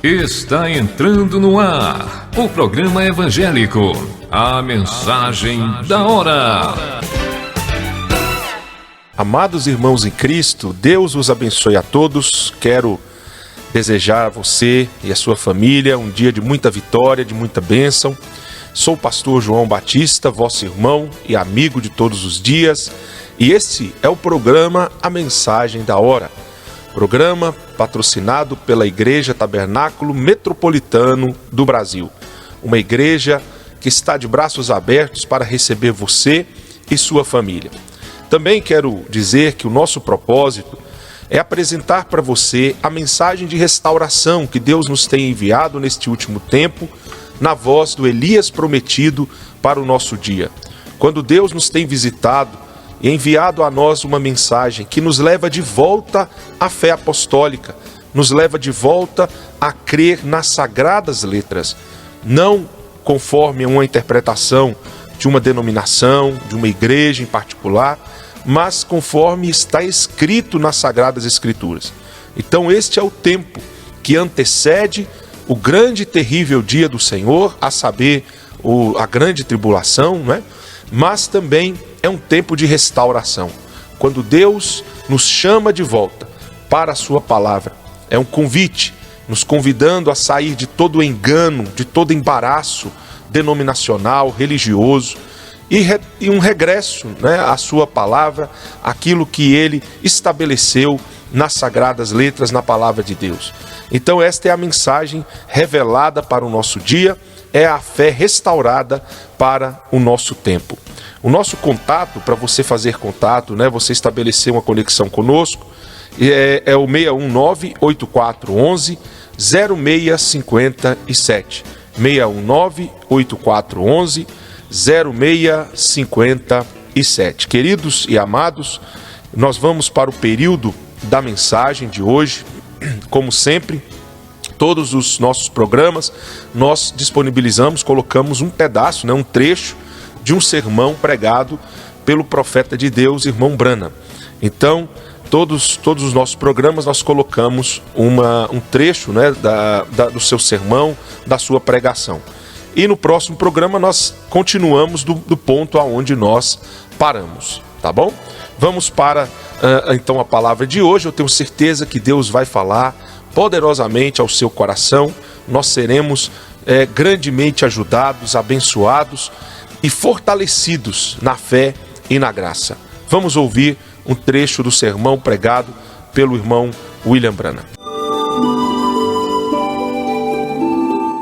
Está entrando no ar o programa evangélico, a mensagem da hora. Amados irmãos em Cristo, Deus os abençoe a todos. Quero desejar a você e a sua família um dia de muita vitória, de muita bênção. Sou o pastor João Batista, vosso irmão e amigo de todos os dias, e este é o programa A Mensagem da Hora. Programa patrocinado pela Igreja Tabernáculo Metropolitano do Brasil. Uma igreja que está de braços abertos para receber você e sua família. Também quero dizer que o nosso propósito é apresentar para você a mensagem de restauração que Deus nos tem enviado neste último tempo, na voz do Elias prometido para o nosso dia. Quando Deus nos tem visitado e enviado a nós uma mensagem que nos leva de volta à fé apostólica, nos leva de volta a crer nas sagradas letras, não conforme uma interpretação de uma denominação, de uma igreja em particular, mas conforme está escrito nas Sagradas Escrituras. Então este é o tempo que antecede o grande e terrível dia do Senhor, a saber, a grande tribulação, né? Mas também é um tempo de restauração, quando Deus nos chama de volta para a sua palavra. É um convite, nos convidando a sair de todo o engano, de todo embaraço denominacional, religioso, e um regresso, né, à sua palavra, aquilo que ele estabeleceu nas sagradas letras, na palavra de Deus. Então esta é a mensagem revelada para o nosso dia, é a fé restaurada para o nosso tempo. O nosso contato, para você fazer contato, né, você estabelecer uma conexão conosco, é o 619-8411-0657. 619-8411-0657. Queridos e amados, nós vamos para o período da mensagem de hoje. Como sempre, todos os nossos programas, nós disponibilizamos, colocamos um pedaço, né, um trecho de um sermão pregado pelo profeta de Deus, irmão Branham. Então, todos os nossos programas nós colocamos um trecho, né, do seu sermão, da sua pregação. E no próximo programa nós continuamos do ponto aonde nós paramos, tá bom? Vamos para, então, a palavra de hoje. Eu tenho certeza que Deus vai falar poderosamente ao seu coração. Nós seremos grandemente ajudados, abençoados e fortalecidos na fé e na graça. Vamos ouvir um trecho do sermão pregado pelo irmão William Branham.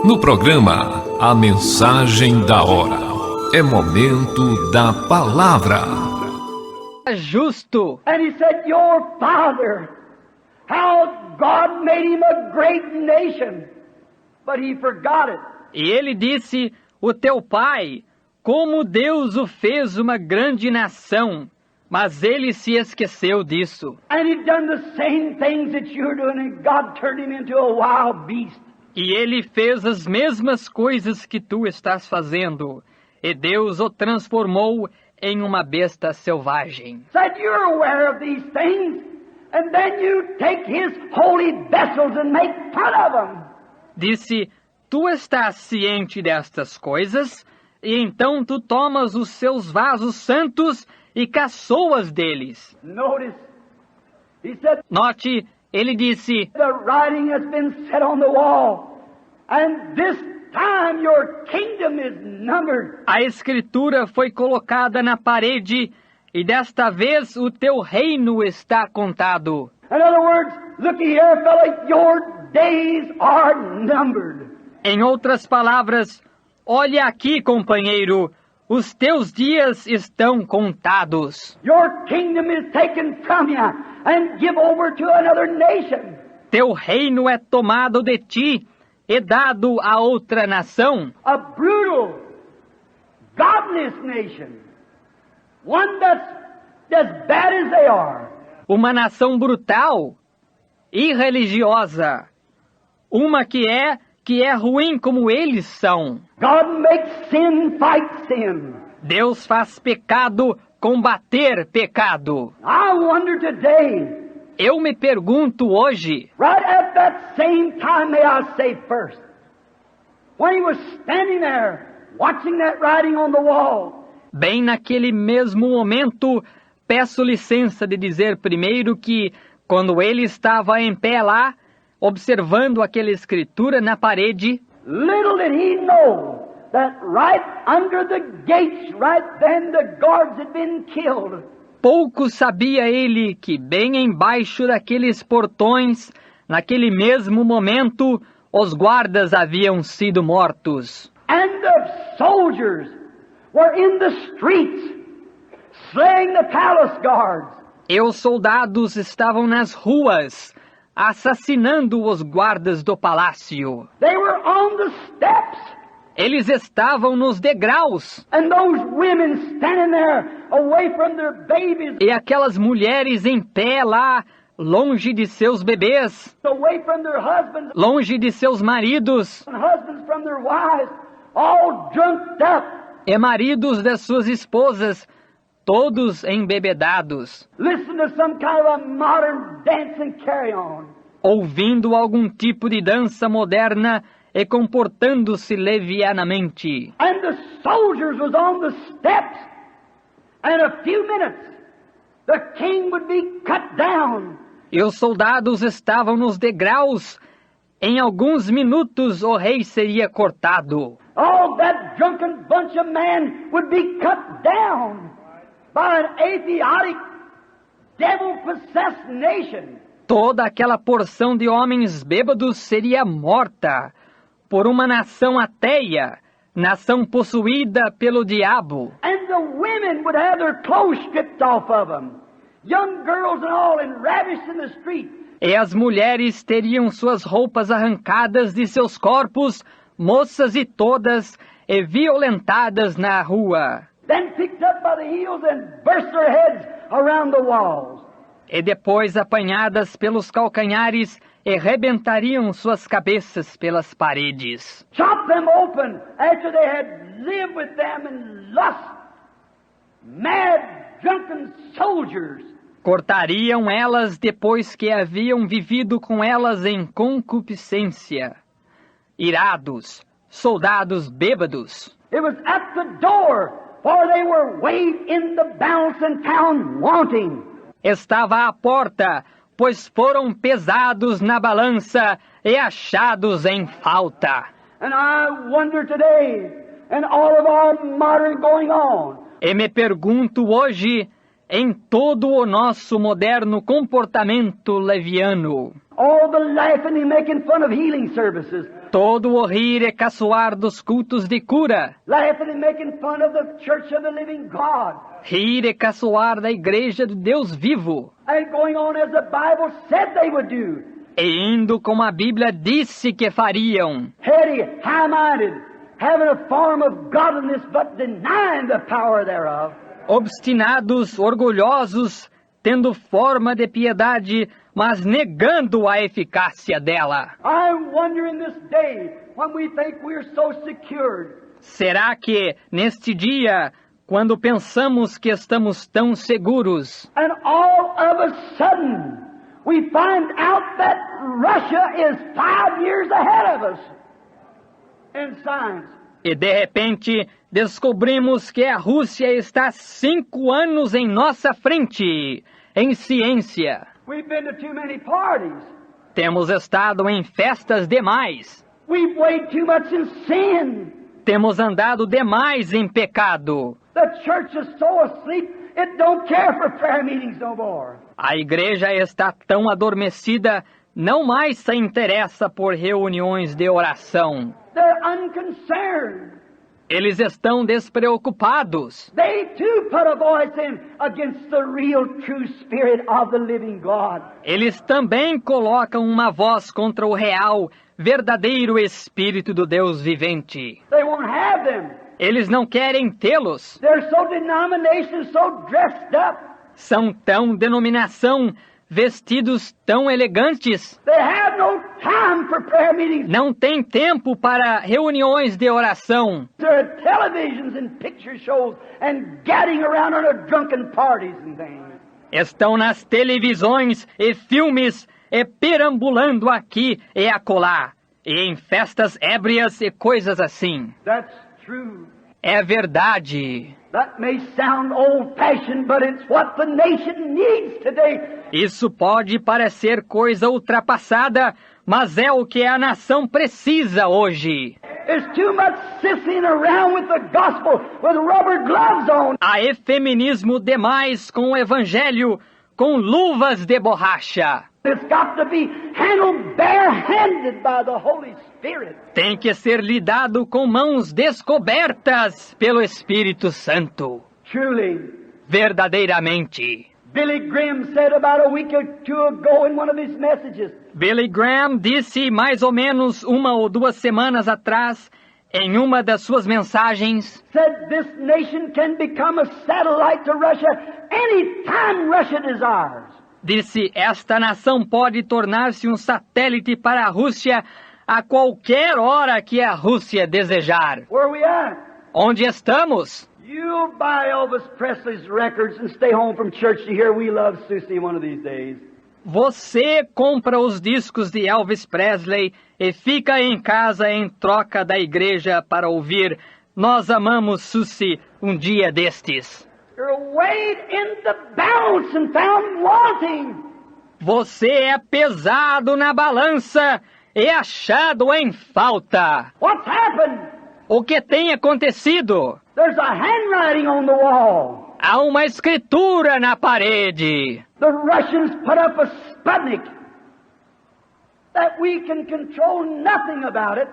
No programa A Mensagem da Hora, é momento da palavra. Justo. And he said, your father, how God made him a great nation, but he forgot it. E ele disse, o teu pai, como Deus o fez uma grande nação, mas ele se esqueceu disso. And he'd done the same things that you're doing, and God turned him into a wild beast. E ele fez as mesmas coisas que tu estás fazendo, e Deus o transformou em uma besta selvagem. Said, you're aware of these things, and then you take his holy vessels and make fun of them. Disse, tu estás ciente destas coisas, e então tu tomas os seus vasos santos e caçoas deles. Notice, he said, Note, ele disse, the writing has been set on the wall, and this time your kingdom is numbered. a escritura foi colocada na parede, e desta vez o teu reino está contado. In other words, looky here, fella, your days are numbered. Em outras palavras, olha aqui, companheiro, os teus dias estão contados. Your kingdom is taken from you and give over to another nation. Teu reino é tomado de ti e dado a outra nação, A brutal, godless nation. One that's as bad as they are. uma nação brutal, irreligiosa, uma que é ruim como eles são. God makes sin fight sin. Deus faz pecado combater pecado. I wonder today Eu me pergunto hoje, Right at that same time, may I say first, when he was standing there, watching that writing on the wall, bem naquele mesmo momento, peço licença de dizer primeiro que, quando ele estava em pé lá, observando aquela escritura na parede, little did he know that right under the gates, right then, the guards had been killed. pouco sabia ele que bem embaixo daqueles portões, naquele mesmo momento, os guardas haviam sido mortos. And the soldiers were in the streets, slaying the palace guards. E os soldados estavam nas ruas, assassinando os guardas do palácio. They were on the steps. Eles estavam nos degraus. And those women standing there, away from their babies, E aquelas mulheres em pé lá, longe de seus bebês, away from their husbands, longe de seus maridos, and husbands from their wives, all drunked up, e maridos das suas esposas, todos embebedados, listen to some kind of a modern dance and carry on. ouvindo algum tipo de dança moderna e comportando-se levianamente. And the soldiers was on the steps. And in a few minutes, the king would be cut down. E os soldados estavam nos degraus. Em alguns minutos o rei seria cortado. All that drunken bunch of men would be cut down by an atheistic, devil-possessed nation. Toda aquela porção de homens bêbados seria morta por uma nação ateia, nação possuída pelo diabo. And the women would have their clothes stripped off of them. Young girls and all, and ravished in the street. E as mulheres teriam suas roupas arrancadas de seus corpos, moças e todas, e violentadas na rua. Then picked up by the heels and burst their heads around the walls. E depois apanhadas pelos calcanhares e rebentariam suas cabeças pelas paredes. Chop them open after they had lived with them in lust. Mad, drunken soldiers. Cortariam elas depois que haviam vivido com elas em concupiscência. Irados, soldados bêbados. It was at the door, for they were weighed in the balance and found wanting. Estava à porta, pois foram pesados na balança e achados em falta. And I wonder today, and all of our modern going on, E me pergunto hoje, em todo o nosso moderno comportamento leviano, all the laughing and making fun of healing services, todo o rir e caçoar dos cultos de cura, laughing and making fun of the church of the living God, rir e caçoar da igreja do Deus vivo, and going on as the Bible said they would do, e indo como a Bíblia disse que fariam, heady, high-minded, having a form of godliness but denying the power thereof. obstinados, orgulhosos, tendo forma de piedade, mas negando a eficácia dela. I wonder in this day, when we think we're so secured, Será que, neste dia, quando pensamos que estamos tão seguros, and all of a sudden we find out that Russia is 5 years ahead of us in science? e de repente descobrimos que a Rússia está 5 anos em nossa frente, em ciência? We've been to too many parties. Temos estado em festas demais. We've weighed too much in sin. Temos andado demais em pecado. The church is so asleep, it don't care for prayer meetings no more. A igreja está tão adormecida, não mais se interessa por reuniões de oração. They're unconcerned. Eles estão despreocupados. They too put a voice in against the real true spirit of the living God. Eles também colocam uma voz contra o real, verdadeiro Espírito do Deus vivente. They won't have them. Eles não querem tê-los. They're so denomination, so dressed up. São tão denominação, vestidos tão elegantes. They have no time for prayer meetings. Não tem tempo para reuniões de oração. There are televisions and picture shows and gadding around on a drunken parties and things. Estão nas televisões e filmes e perambulando aqui e acolá, e em festas ébrias e coisas assim. That's true. É verdade. That may sound old-fashioned, but it's what the nation needs today. Isso pode parecer coisa ultrapassada, mas é o que a nação precisa hoje. There's too much sissing around with the gospel with rubber gloves on. Há efeminismo demais com o evangelho, com luvas de borracha. It's got to be handled bare-handed by the Holy Spirit. Tem que ser lidado com mãos descobertas pelo Espírito Santo. Truly, Verdadeiramente. Billy Graham said about a week or two ago in one of his messages, Billy Graham disse mais ou menos 1 ou 2 semanas atrás, em uma das suas mensagens, said this nation can become a satellite to Russia anytime Russia desires. disse, esta nação pode tornar-se um satélite para a Rússia a qualquer hora que a Rússia desejar. Where are we at? Onde estamos? You'll buy Elvis Presley's records and stay home from church to hear We Love Susie one of these days. Você compra os discos de Elvis Presley e fica em casa em troca da igreja para ouvir Nós Amamos Susie um dia destes. You're weighed in the balance and found wanting. Você é pesado na balança e achado em falta. What's happened? O que tem acontecido? There's a handwriting on the wall. Há uma escritura na parede. The Russians put up a Sputnik that we can control nothing about it,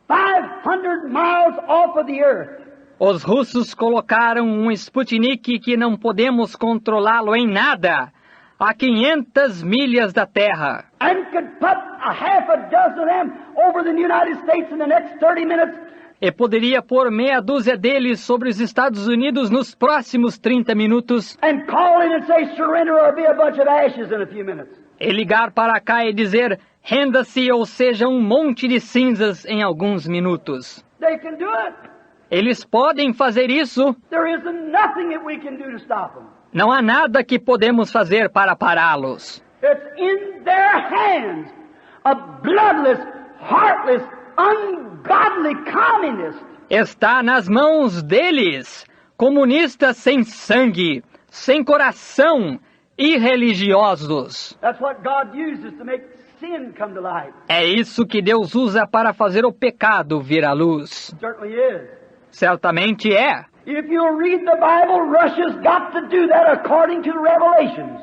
500 miles off of the earth. Os russos colocaram um Sputnik que não podemos controlá-lo em nada, a 500 milhas da Terra. And could put a half a dozen of them over the United States in the next 30 minutes. E poderia pôr meia dúzia deles sobre os Estados Unidos nos próximos 30 minutos And call in and say surrender or be a bunch of ashes in a few minutes. e ligar para cá e dizer renda-se ou seja um monte de cinzas em alguns minutos. They can do it. Eles podem fazer isso. There isn't nothing that we can do to stop them. Não há nada que podemos fazer para pará-los. It's in their hands. A bloodless, heartless, ungodly communist. Está nas mãos deles, comunistas sem sangue, sem coração, irreligiosos. That's what God uses to make sin come to light. É isso que Deus usa para fazer o pecado vir à luz. Certainly is. Certamente é. If you read the Bible, Russia's got to do that according to the Revelations.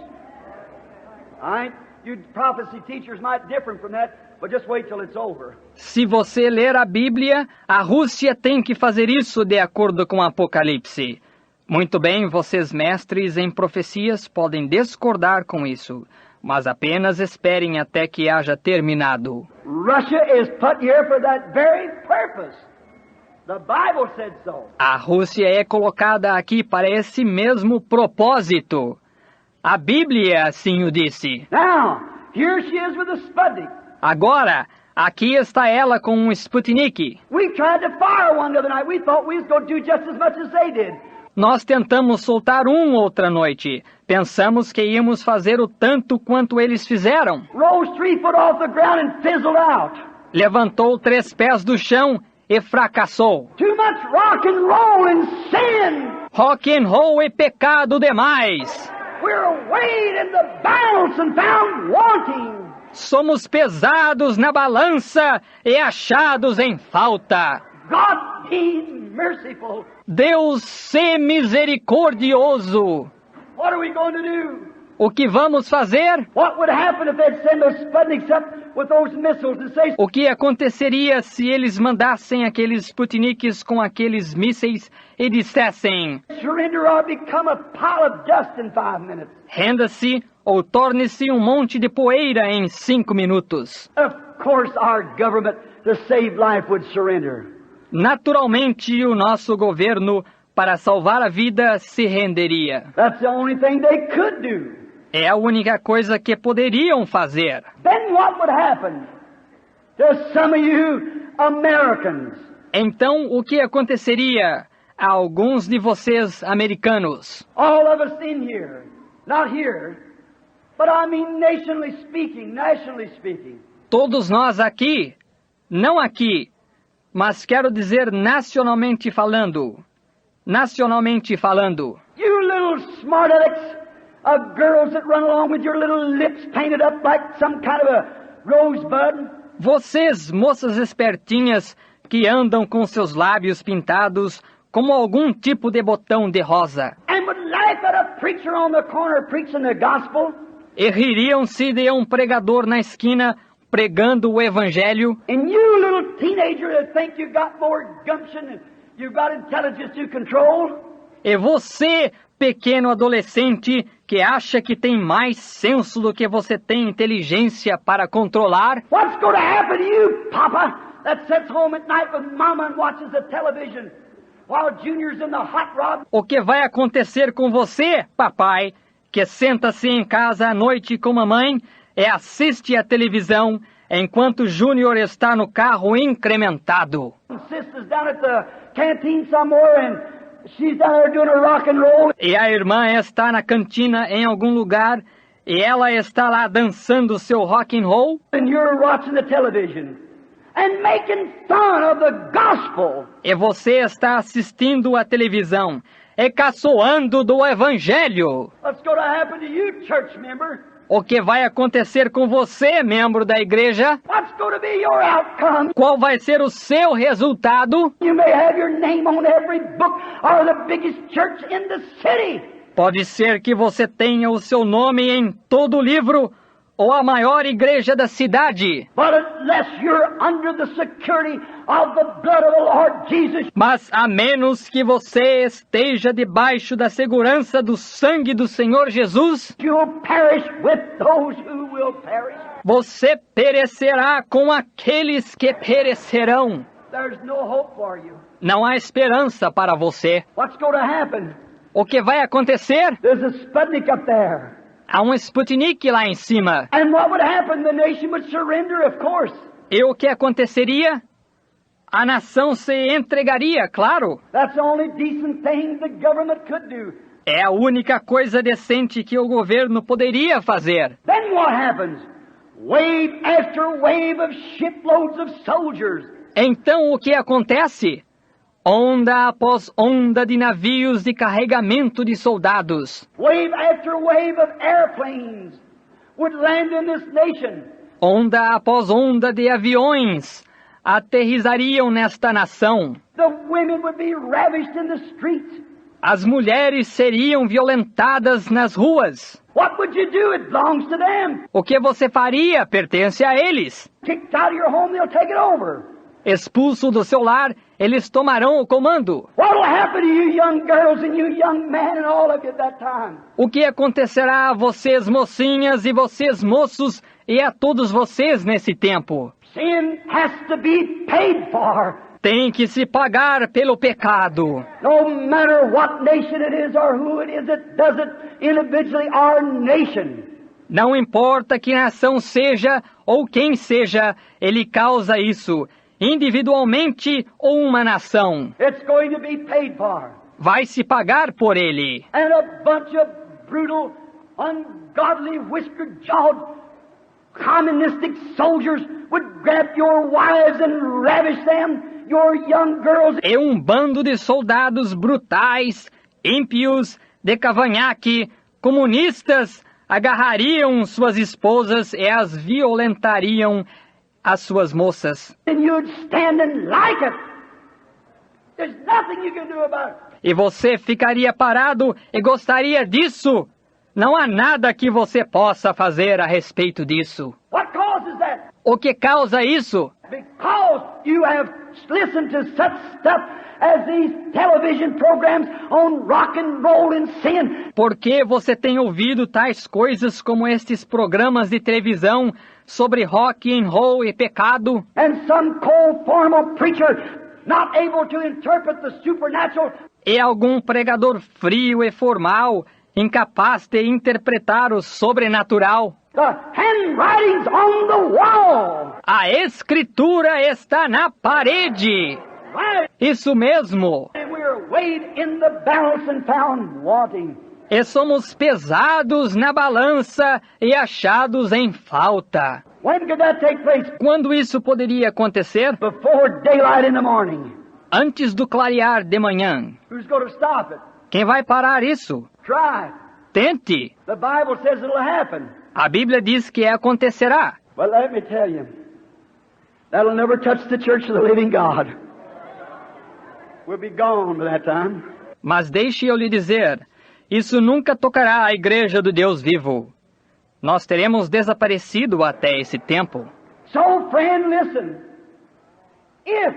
All right? You prophecy teachers might differ from that, but just wait till it's over. Se você ler a Bíblia, a Rússia tem que fazer isso de acordo com o Apocalipse. Muito bem, vocês mestres em profecias podem discordar com isso, mas apenas esperem até que haja terminado. Russia is put here for that very purpose. The Bible said so. A Rússia é colocada aqui para esse mesmo propósito. A Bíblia assim o disse. Now, here she is with a Sputnik. Agora, aqui está ela com um Sputnik. We tried to fire one the other night. We thought we was going to do just as much as they did. Nós tentamos soltar um outra noite. Pensamos que íamos fazer o tanto quanto eles fizeram. Rose 3 foot off the ground and fizzled out. Levantou 3 pés do chão e fracassou. Too much rock and roll and sin. Rock and roll e pecado demais. We're weighed in the balance and found wanting. Somos pesados na balança e achados em falta. God be merciful. Deus, se misericordioso. What are we going to do? O que vamos fazer? What would happen if they'd send those Sputniks up with those missiles and say, O que aconteceria se eles mandassem aqueles Sputniks com aqueles mísseis e dissessem: surrender or become a pile of dust in 5 minutes? renda-se ou torne-se um monte de poeira em 5 minutos? Of course our government, to save life, would surrender. Naturalmente, o nosso governo, para salvar a vida, se renderia. That's the only thing they could do. É a única coisa que poderiam fazer. Then what would happen to some of you Americans? Então, o que aconteceria a alguns de vocês americanos? All of us in here. Not here, but I mean nationally speaking. Todos nós aqui, não aqui, mas quero dizer nacionalmente falando. Nacionalmente falando. You little smart alecks of girls that run along with your little lips painted up like some kind of a rosebud. Vocês, moças espertinhas, que andam com seus lábios pintados como algum tipo de botão de rosa. And would laugh at a preacher on the corner preaching the gospel. E ririam-se de um pregador na esquina pregando o evangelho. And you little teenager that think you got more gumption and you've got intelligence to control. E você, pequeno adolescente, que acha que tem mais senso do que você tem inteligência para controlar. What's going to happen to you, Papa, that sits home at night with Mama and watches the television while Junior's in the hot rod? O que vai acontecer com você, papai, que senta-se em casa à noite com mamãe e assiste a televisão enquanto Júnior está no carro incrementado? Sister's down at the canteen somewhere and she's down there doing a rock and roll. E a irmã está na cantina em algum lugar e ela está lá dançando seu rock and roll. And you're watching the television and making fun of the gospel. E você está assistindo a televisão e caçoando do evangelho. What's going to happen to you, church member? O que vai acontecer com você, membro da igreja? What's going to be your outcome? Qual vai ser o seu resultado? You may have your name on every book or the biggest church in the city. Pode ser que você tenha o seu nome em todo o livro ou a maior igreja da cidade. But unless you're under the security of the blood of the Lord Jesus, Mas a menos que você esteja debaixo da segurança do sangue do Senhor Jesus, you'll perish with those who will perish. você perecerá com aqueles que perecerão. There's no hope for you. Não há esperança para você. What's going to happen? O que vai acontecer? There's a Sputnik up there. Há um Sputnik lá em cima. And what would happen? The nation would surrender, of course. E o que aconteceria? A nação se entregaria, claro. That's the only decent thing the government could do. É a única coisa decente que o governo poderia fazer. Then what happens? Wave after wave of shiploads of soldiers. Então o que acontece? Onda após onda de navios de carregamento de soldados. Wave after wave of airplanes would land in this nation. Onda após onda de aviões aterrissariam nesta nação. The women would be ravished in the streets. As mulheres seriam violentadas nas ruas. What would you do? It belongs to them. O que você faria pertence a eles. Kicked out of your home, they'll take it over. Expulso do seu lar, eles tomarão o comando. What will happen to you young girls and you young men and all of you at that time? O que acontecerá a vocês mocinhas e vocês moços e a todos vocês nesse tempo? Sin has to be paid for. Tem que se pagar pelo pecado. No matter what nation it is or who it is that does it individually, our nation. Não importa que nação seja ou quem seja, ele causa isso, individualmente ou uma nação. It's going to be paid for. Vai se pagar por ele. And a bunch of brutal, ungodly, whiskered-jawed, communistic soldiers would grab your wives and ravish them. Your young girls. E um bando de soldados brutais, ímpios, de cavanhaque, comunistas, agarrariam suas esposas e as violentariam as suas moças. And you'd stand and like it. There's nothing you can do about it. E você ficaria parado e gostaria disso. Não há nada que você possa fazer a respeito disso. What causes that? O que causa isso? Because you have listened to such stuff as these television programs on rock and roll and sin. Porque você tem ouvido tais coisas como estes programas de televisão sobre rock and roll e pecado? And some cold formal preacher not able to interpret the supernatural. E algum pregador frio e formal, incapaz de interpretar o sobrenatural? The handwriting's on the wall. A escritura está na parede. Right. Isso mesmo. And we were weighed in the balance and found wanting. E somos pesados na balança e achados em falta. When could that take place? Quando isso poderia acontecer? Before daylight in the morning. Antes do clarear de manhã. Who's going to stop it? Quem vai parar isso? Try. Tente. The Bible says it'll happen. A Bíblia diz que acontecerá. But let me tell you, that'll never touch the church of the living God. We'll be gone by that time. Mas deixe eu lhe dizer, isso nunca tocará a igreja do Deus vivo. Nós teremos desaparecido até esse tempo. So, friend, listen. If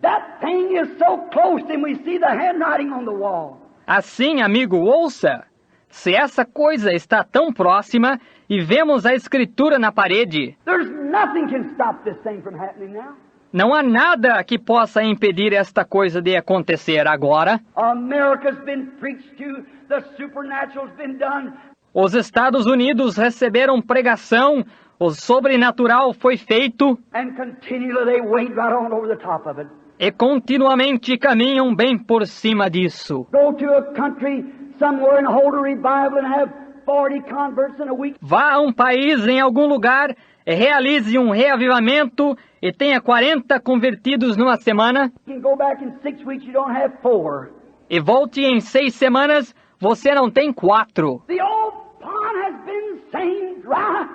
that thing is so close and we see the handwriting on the wall, Assim, amigo, ouça. Se essa coisa está tão próxima e vemos a escritura na parede, there's nothing can stop this thing from happening now. não há nada que possa impedir esta coisa de acontecer agora. America's been preached to, the supernatural's been done. Os Estados Unidos receberam pregação, o sobrenatural foi feito And continually they wade right on over the top of it. e continuamente caminham bem por cima disso. Go to a country somewhere and hold a revival and have 40 converts in a week. Vá a um país em algum lugar, realize um reavivamento e tenha 40 convertidos numa semana, You can go back in 6 weeks, you don't have 4. e volte em 6 semanas, você não tem 4. The old pond has been stained dry.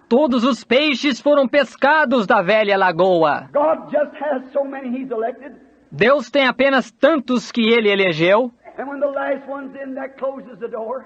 Todos os peixes foram pescados da velha lagoa. God just has so many He's elected. Deus tem apenas tantos que ele elegeu, And when the last one's in, that closes the door.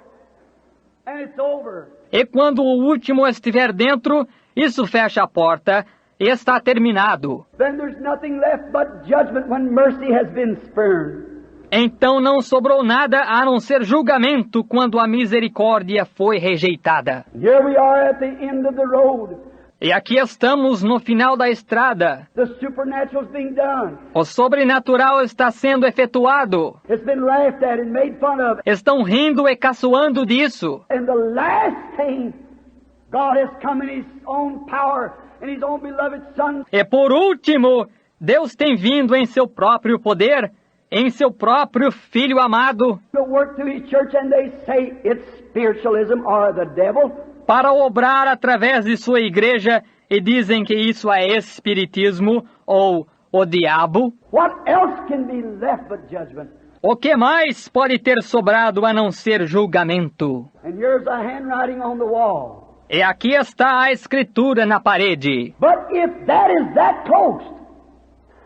And it's over. e quando o último estiver dentro, isso fecha a porta e está terminado. Then there's nothing left but judgment when mercy has been spurned. Então não sobrou nada a não ser julgamento quando a misericórdia foi rejeitada. Here we are at the end of the road. E aqui estamos no final da estrada. The supernatural's being done. O sobrenatural está sendo efetuado. It's been laughed at and made fun of. Estão rindo e caçoando disso. And the last thing, God has come in His own power and His own beloved Son. E por último, Deus tem vindo em seu próprio poder, em seu próprio Filho amado, To work through His church, and they say it's spiritualism or the devil. para obrar através de sua igreja, e dizem que isso é espiritismo ou o diabo. What else can be left but judgment? O que mais pode ter sobrado a não ser julgamento? And here's a handwriting on the wall. E aqui está a escritura na parede. But if that is that close,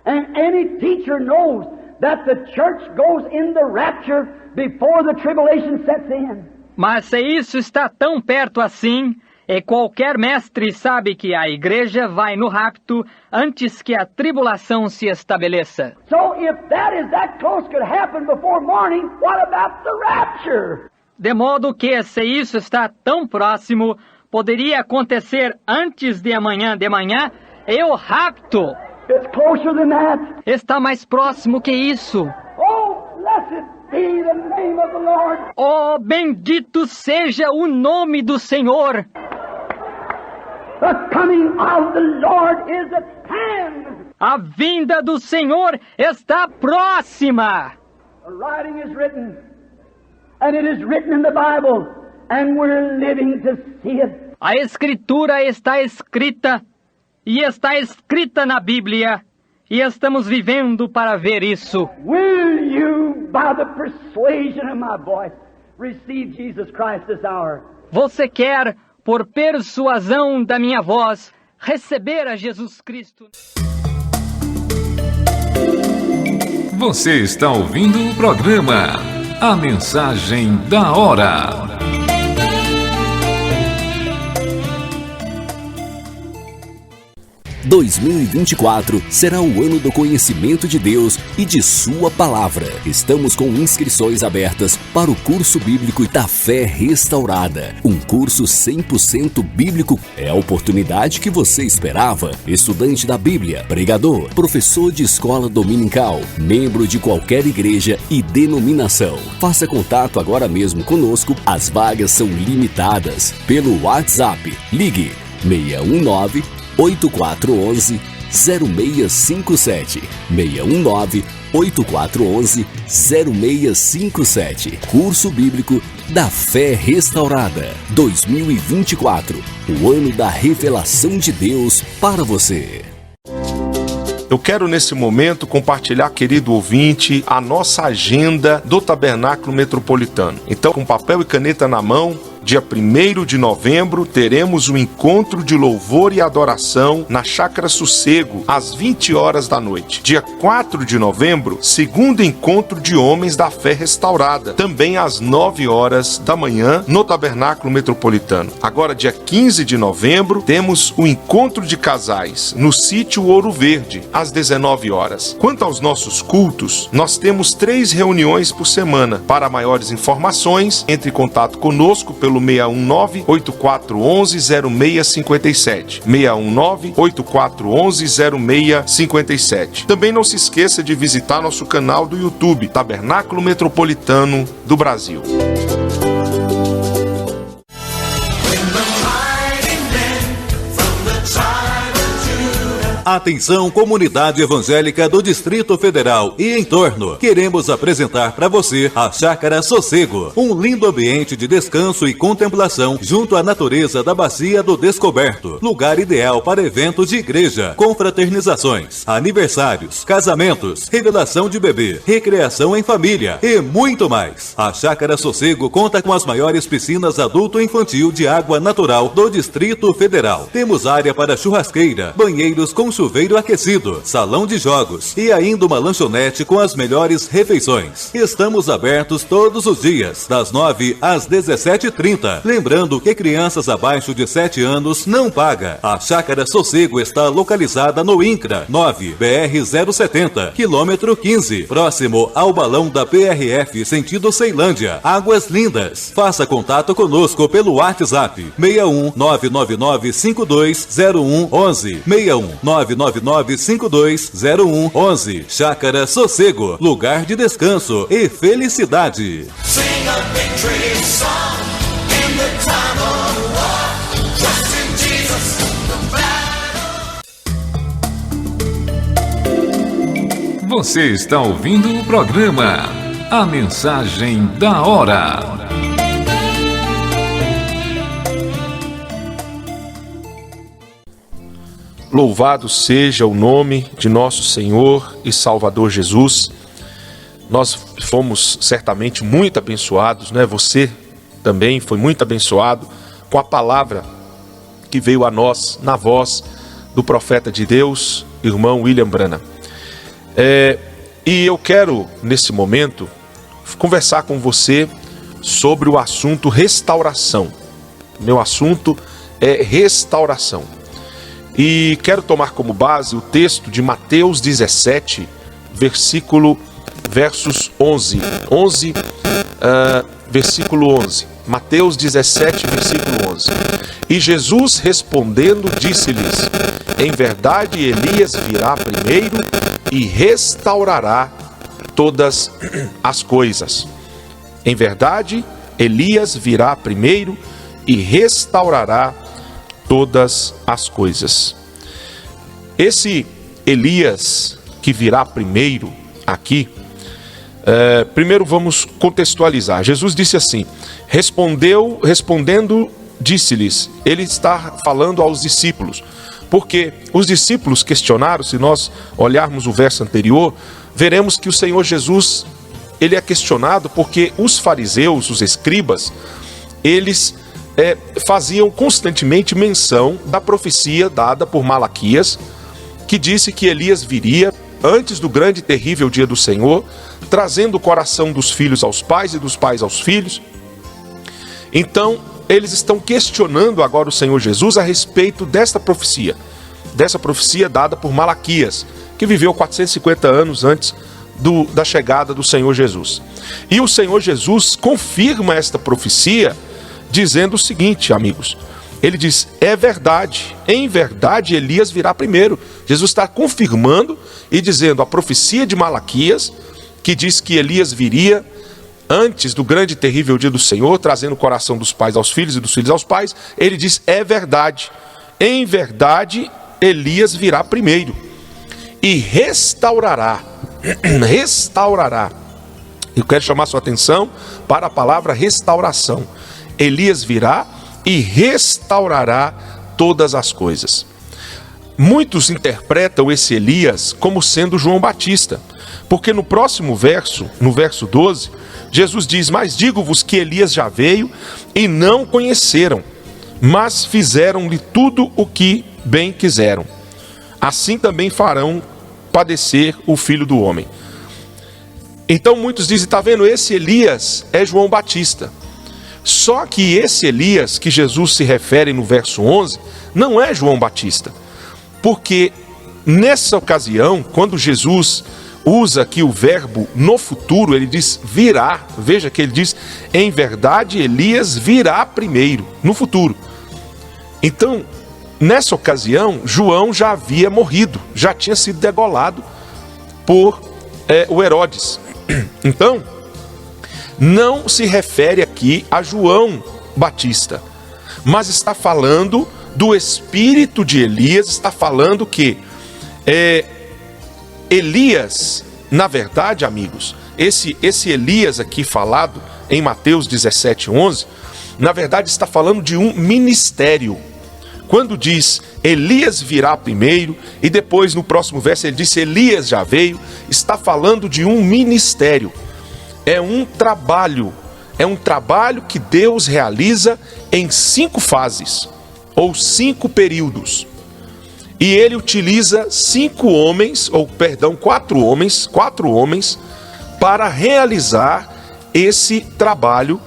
and any teacher knows that the church goes in the rapture before the tribulation sets in, Mas se isso está tão perto assim, e qualquer mestre sabe que a igreja vai no rapto antes que a tribulação se estabeleça. so if that is that close could happen before morning, what about the rapture? De modo que, se isso está tão próximo, poderia acontecer antes de amanhã de manhã, e o rapto It's closer than that. está mais próximo que isso. Oh, blessed be the name of the Lord. Oh, bendito seja o nome do Senhor! The coming of the Lord is at hand. A vinda do Senhor está próxima! The writing is written, and it is written in the Bible, and we're living to see it. A Escritura está escrita, e está escrita na Bíblia, e estamos vivendo para ver isso. Will you, by the persuasion of my voice, receive Jesus Christ this hour? Você quer, por persuasão da minha voz, receber a Jesus Cristo? Você está ouvindo o programa A Mensagem da Hora. 2024 será o ano do conhecimento de Deus e de Sua Palavra. Estamos com inscrições abertas para o curso bíblico da Fé Restaurada. Um curso 100% bíblico. É a oportunidade que você esperava. Estudante da Bíblia, pregador, professor de escola dominical, membro de qualquer igreja e denominação. Faça contato agora mesmo conosco. As vagas são limitadas. Pelo WhatsApp, ligue 619 8411 0657 619 8411-0657. Curso Bíblico da Fé Restaurada 2024. O ano da revelação de Deus para você. Eu quero nesse momento compartilhar, querido ouvinte, a nossa agenda do Tabernáculo Metropolitano. Então, com papel e caneta na mão, dia 1º de novembro, teremos um encontro de louvor e adoração na Chácara Sossego, às 20 horas da noite. Dia 4 de novembro, segundo encontro de homens da fé restaurada, também às 9 horas da manhã, no Tabernáculo Metropolitano. Agora, dia 15 de novembro, temos o encontro de casais no sítio Ouro Verde, às 19 horas. Quanto aos nossos cultos, nós temos 3 reuniões por semana. Para maiores informações, entre em contato conosco pelo 619-8411-0657. 619-8411-0657. Também não se esqueça de visitar nosso canal do YouTube, Tabernáculo Metropolitano do Brasil. Atenção, comunidade evangélica do Distrito Federal e entorno. Queremos apresentar para você a Chácara Sossego, um lindo ambiente de descanso e contemplação junto à natureza da Bacia do Descoberto. Lugar ideal para eventos de igreja, confraternizações, aniversários, casamentos, revelação de bebê, recreação em família e muito mais. A Chácara Sossego conta com as maiores piscinas adulto e infantil de água natural do Distrito Federal. Temos área para churrasqueira, banheiros com chuveiro aquecido, salão de jogos e ainda uma lanchonete com as melhores refeições. Estamos abertos todos os dias, das 9 às 17h30. Lembrando que crianças abaixo de 7 anos não paga. A Chácara Sossego está localizada no INCRA 9 BR-070, quilômetro 15, próximo ao balão da PRF sentido Ceilândia. Águas Lindas. Faça contato conosco pelo WhatsApp 61 999 520111 61 999-520111. Chácara Sossego, lugar de descanso e felicidade. Sing a victory song in the time of war. Trust in Jesus, the battle. Você está ouvindo o programa A Mensagem da Hora. Louvado seja o nome de nosso Senhor e Salvador Jesus. Nós fomos certamente muito abençoados, né? Você também foi muito abençoado com a palavra que veio a nós na voz do profeta de Deus, irmão William Branham. E eu quero, nesse momento, conversar com você sobre o assunto restauração. Meu assunto é restauração. E quero tomar como base o texto de Mateus 17, versos 11. Versículo 11. Mateus 17, versículo 11. E Jesus respondendo disse-lhes: em verdade Elias virá primeiro e restaurará todas as coisas. Em verdade Elias virá primeiro e restaurará todas as coisas. Esse Elias que virá primeiro aqui, primeiro vamos contextualizar. Jesus disse assim, respondendo, disse-lhes, ele está falando aos discípulos, porque os discípulos questionaram. Se nós olharmos o verso anterior, veremos que o Senhor Jesus, ele é questionado porque os fariseus, os escribas, eles faziam constantemente menção da profecia dada por Malaquias, que disse que Elias viria antes do grande e terrível dia do Senhor, trazendo o coração dos filhos aos pais e dos pais aos filhos. Então, eles estão questionando agora o Senhor Jesus a respeito dessa profecia dada por Malaquias, que viveu 450 anos antes da chegada do Senhor Jesus. E o Senhor Jesus confirma esta profecia, dizendo o seguinte, amigos, ele diz, é verdade, em verdade Elias virá primeiro. Jesus está confirmando e dizendo a profecia de Malaquias, que diz que Elias viria antes do grande e terrível dia do Senhor, trazendo o coração dos pais aos filhos e dos filhos aos pais. Ele diz, é verdade, em verdade Elias virá primeiro e restaurará restaurará. Eu quero chamar sua atenção para a palavra restauração. Elias virá e restaurará todas as coisas. Muitos interpretam esse Elias como sendo João Batista, porque no próximo verso, no verso 12, Jesus diz: mas digo-vos que Elias já veio e não conheceram, mas fizeram-lhe tudo o que bem quiseram. Assim também farão padecer o Filho do Homem. Então muitos dizem: está vendo, esse Elias é João Batista. Só que esse Elias que Jesus se refere no verso 11 não é João Batista, porque nessa ocasião, quando Jesus usa aqui o verbo no futuro, ele diz virá. Veja que ele diz: em verdade Elias virá primeiro, no futuro. Então, nessa ocasião, João já havia morrido, já tinha sido degolado por o Herodes. Então, não se refere aqui a João Batista, mas está falando do espírito de Elias, está falando que Elias, na verdade, amigos, esse Elias aqui falado em Mateus 17:11, na verdade está falando de um ministério. Quando diz Elias virá primeiro, e depois no próximo verso ele diz Elias já veio, está falando de um ministério. É um trabalho que Deus realiza em 5 fases, ou 5 períodos. E ele utiliza 4 homens, para realizar esse trabalho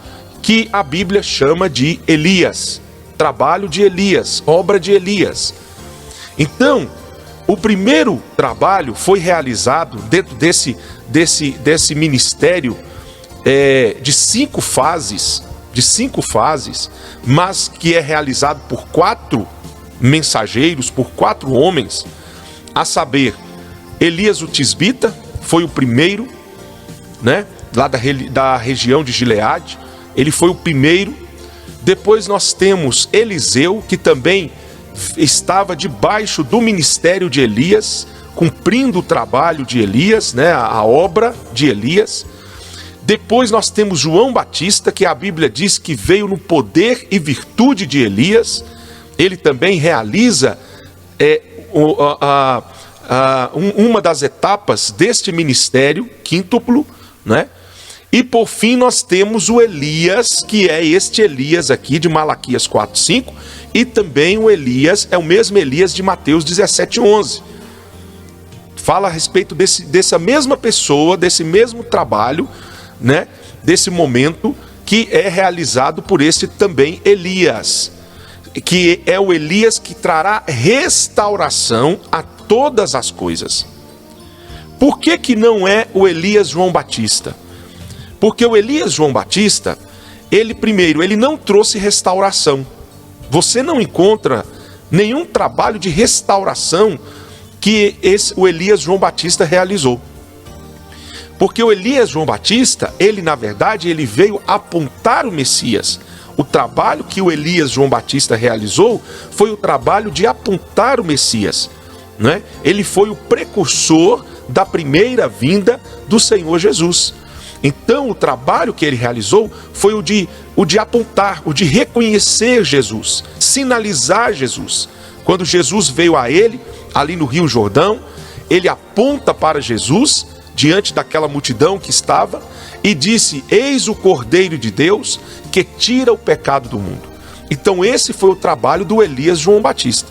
que a Bíblia chama de Elias. Trabalho de Elias, obra de Elias. Então, o primeiro trabalho foi realizado dentro desse ministério de 5 fases, mas que é realizado por 4 mensageiros, por 4 homens, a saber, Elias o Tisbita foi o primeiro, né, lá da região de Gileade, ele foi o primeiro. Depois nós temos Eliseu, que também estava debaixo do ministério de Elias, cumprindo o trabalho de Elias, né, a obra de Elias. Depois nós temos João Batista, que a Bíblia diz que veio no poder e virtude de Elias. Ele também realiza uma das etapas deste ministério quíntuplo, né? E por fim nós temos o Elias, que é este Elias aqui de Malaquias 4:5, e também o Elias, é o mesmo Elias de Mateus 17:11. Fala a respeito dessa mesma pessoa, desse mesmo trabalho, né? Desse momento que é realizado por este também Elias, que é o Elias que trará restauração a todas as coisas. Por que não é o Elias João Batista? Porque o Elias João Batista, ele não trouxe restauração. Você não encontra nenhum trabalho de restauração que o Elias João Batista realizou. Porque o Elias João Batista, na verdade, ele veio apontar o Messias. O trabalho que o Elias João Batista realizou foi o trabalho de apontar o Messias, né? Ele foi o precursor da primeira vinda do Senhor Jesus. Então o trabalho que ele realizou foi o de apontar, o de reconhecer Jesus, sinalizar Jesus. Quando Jesus veio a ele, ali no Rio Jordão, ele aponta para Jesus, diante daquela multidão que estava, e disse: eis o Cordeiro de Deus que tira o pecado do mundo. Então esse foi o trabalho do Elias João Batista.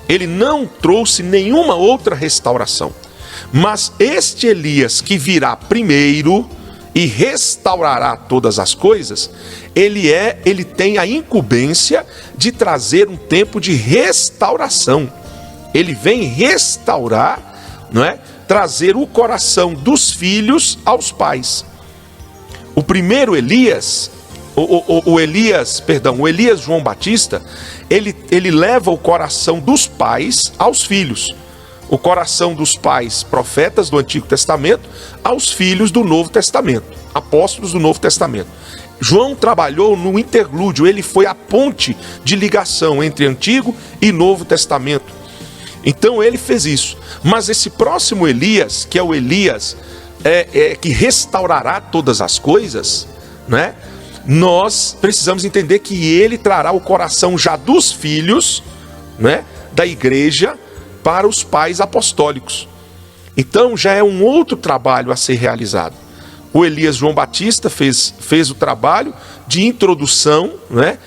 Ele não trouxe nenhuma outra restauração. Mas este Elias que virá primeiro e restaurará todas as coisas, ele tem a incumbência de trazer um tempo de restauração. Ele vem restaurar, não é? Trazer o coração dos filhos aos pais. O primeiro Elias, o Elias João Batista, ele leva o coração dos pais aos filhos. O coração dos pais, profetas do Antigo Testamento, aos filhos do Novo Testamento, apóstolos do Novo Testamento. João trabalhou no interlúdio, ele foi a ponte de ligação entre Antigo e Novo Testamento. Então ele fez isso. Mas esse próximo Elias, que é o Elias que restaurará todas as coisas, né? Nós precisamos entender que ele trará o coração já dos filhos, né, da igreja para os pais apostólicos. Então já é um outro trabalho a ser realizado. O Elias João Batista fez o trabalho de introdução, né,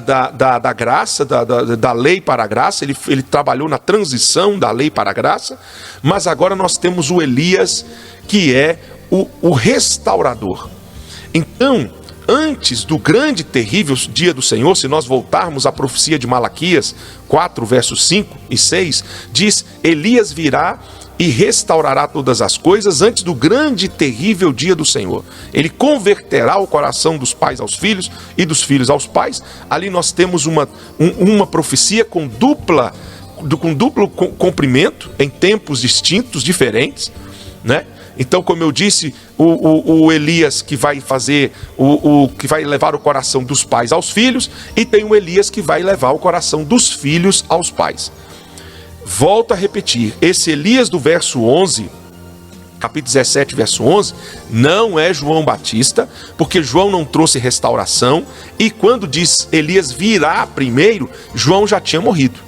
da graça, da lei para a graça. Ele trabalhou na transição da lei para a graça. Mas agora nós temos o Elias, que é o restaurador. Então, antes do grande e terrível dia do Senhor, se nós voltarmos à profecia de Malaquias 4, versos 5 e 6, diz: Elias virá e restaurará todas as coisas antes do grande e terrível dia do Senhor. Ele converterá o coração dos pais aos filhos e dos filhos aos pais. Ali nós temos uma profecia com duplo cumprimento, em tempos distintos, diferentes, né? Então, como eu disse, o Elias que vai fazer, que vai levar o coração dos pais aos filhos, e tem o Elias que vai levar o coração dos filhos aos pais. Volto a repetir, esse Elias do verso 11, capítulo 17, verso 11, não é João Batista, porque João não trouxe restauração, e quando diz Elias virá primeiro, João já tinha morrido.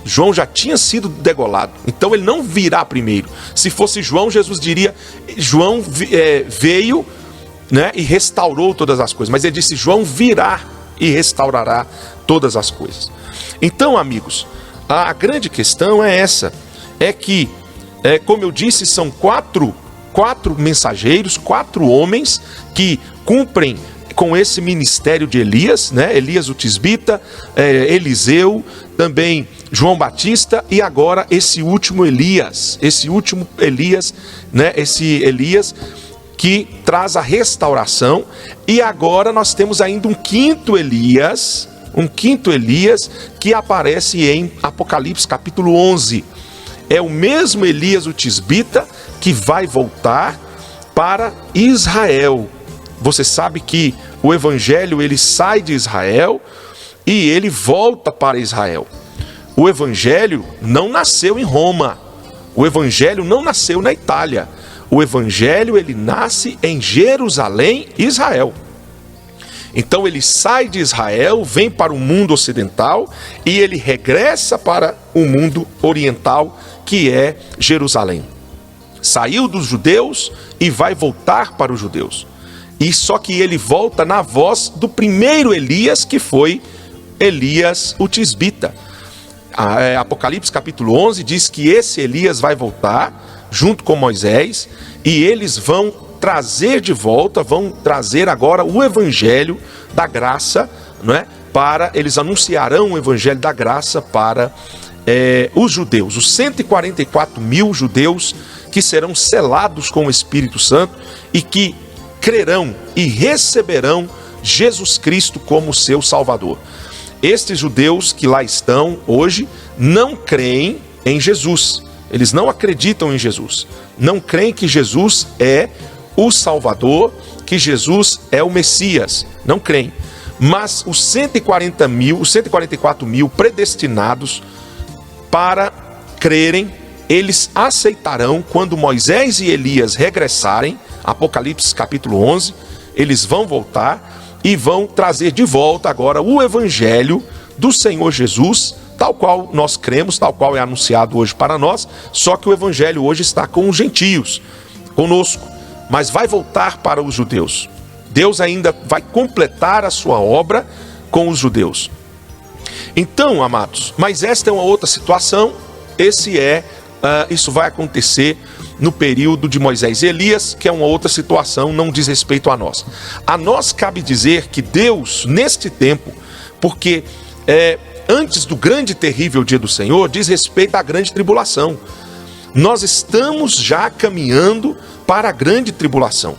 João já tinha sido degolado, então ele não virá primeiro. Se fosse João, Jesus diria, João veio, né, e restaurou todas as coisas. Mas ele disse, João virá e restaurará todas as coisas. Então, amigos, a grande questão é essa, é que, como eu disse, são quatro mensageiros, 4 homens que cumprem com esse ministério de Elias, né? Elias o Tisbita, Eliseu, também João Batista, e agora esse último Elias, né? Esse Elias que traz a restauração. E agora nós temos ainda um quinto Elias que aparece em Apocalipse capítulo 11. É o mesmo Elias o Tisbita que vai voltar para Israel. Você sabe que o evangelho ele sai de Israel e ele volta para Israel. O evangelho não nasceu em Roma. O evangelho não nasceu na Itália. O evangelho ele nasce em Jerusalém, Israel. Então ele sai de Israel, vem para o mundo ocidental e ele regressa para o mundo oriental, que é Jerusalém. Saiu dos judeus e vai voltar para os judeus. E só que ele volta na voz do primeiro Elias, que foi Elias o Tisbita. Apocalipse capítulo 11 diz que esse Elias vai voltar junto com Moisés e eles vão trazer de volta, vão trazer agora o evangelho da graça, não é? Eles anunciarão o evangelho da graça para os judeus, os 144 mil judeus que serão selados com o Espírito Santo e que crerão e receberão Jesus Cristo como seu Salvador. Estes judeus que lá estão hoje não creem em Jesus. Eles não acreditam em Jesus. Não creem que Jesus é o Salvador, que Jesus é o Messias. Não creem. Mas os 144 mil predestinados para crerem, eles aceitarão quando Moisés e Elias regressarem. Apocalipse capítulo 11, eles vão voltar e vão trazer de volta agora o evangelho do Senhor Jesus, tal qual nós cremos, tal qual é anunciado hoje para nós, só que o evangelho hoje está com os gentios, conosco, mas vai voltar para os judeus. Deus ainda vai completar a sua obra com os judeus. Então, amados, mas esta é uma outra situação, isso vai acontecer no período de Moisés e Elias, que é uma outra situação, não diz respeito a nós. A nós cabe dizer que Deus, neste tempo, porque antes do grande e terrível dia do Senhor, diz respeito à grande tribulação. Nós estamos já caminhando para a grande tribulação.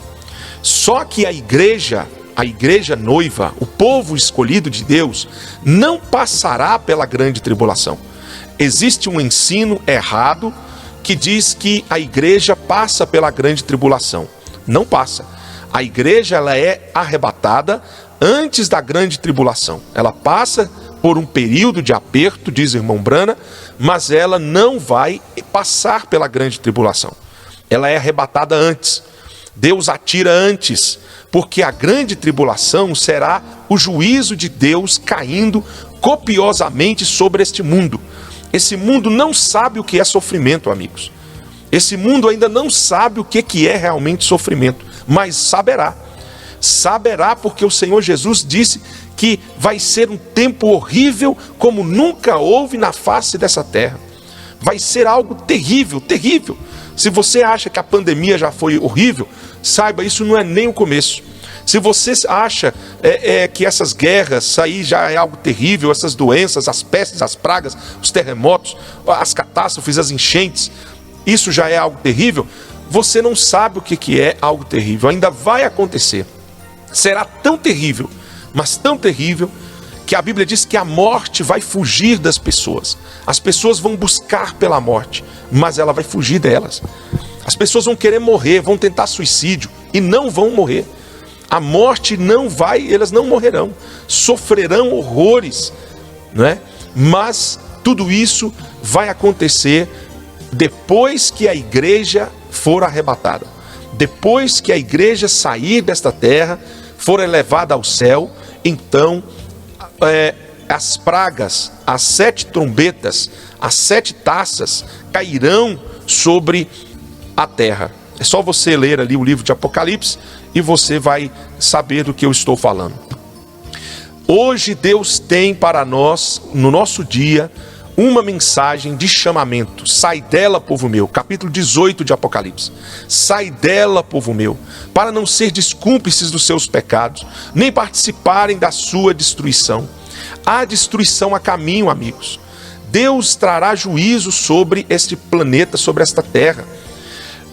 Só que a igreja noiva, o povo escolhido de Deus, não passará pela grande tribulação. Existe um ensino errado que diz que a igreja passa pela grande tribulação. Não passa. A igreja ela é arrebatada antes da grande tribulação. Ela passa por um período de aperto, diz o irmão Brana, mas ela não vai passar pela grande tribulação. Ela é arrebatada antes. Deus a tira antes, porque a grande tribulação será o juízo de Deus caindo copiosamente sobre este mundo. Esse mundo não sabe o que é sofrimento, amigos. Esse mundo ainda não sabe o que é realmente sofrimento, mas saberá. Saberá, porque o Senhor Jesus disse que vai ser um tempo horrível como nunca houve na face dessa terra. Vai ser algo terrível, terrível. Se você acha que a pandemia já foi horrível, saiba, isso não é nem o começo. Se você acha que essas guerras aí já é algo terrível, essas doenças, as pestes, as pragas, os terremotos, as catástrofes, as enchentes, isso já é algo terrível, você não sabe o que é algo terrível. Ainda vai acontecer. Será tão terrível, mas tão terrível, que a Bíblia diz que a morte vai fugir das pessoas. As pessoas vão buscar pela morte, mas ela vai fugir delas. As pessoas vão querer morrer, vão tentar suicídio e não vão morrer. A morte não vai, elas não morrerão, sofrerão horrores, não é? Mas tudo isso vai acontecer depois que a igreja for arrebatada. Depois que a igreja sair desta terra, for elevada ao céu, então as pragas, as 7 trombetas, as 7 taças cairão sobre a terra. É só você ler ali o livro de Apocalipse e você vai saber do que eu estou falando. Hoje Deus tem para nós, no nosso dia, uma mensagem de chamamento. Sai dela, povo meu. Capítulo 18 de Apocalipse. Sai dela, povo meu, para não serdes cúmplices dos seus pecados, nem participarem da sua destruição. Há destruição a caminho, amigos. Deus trará juízo sobre este planeta, sobre esta terra.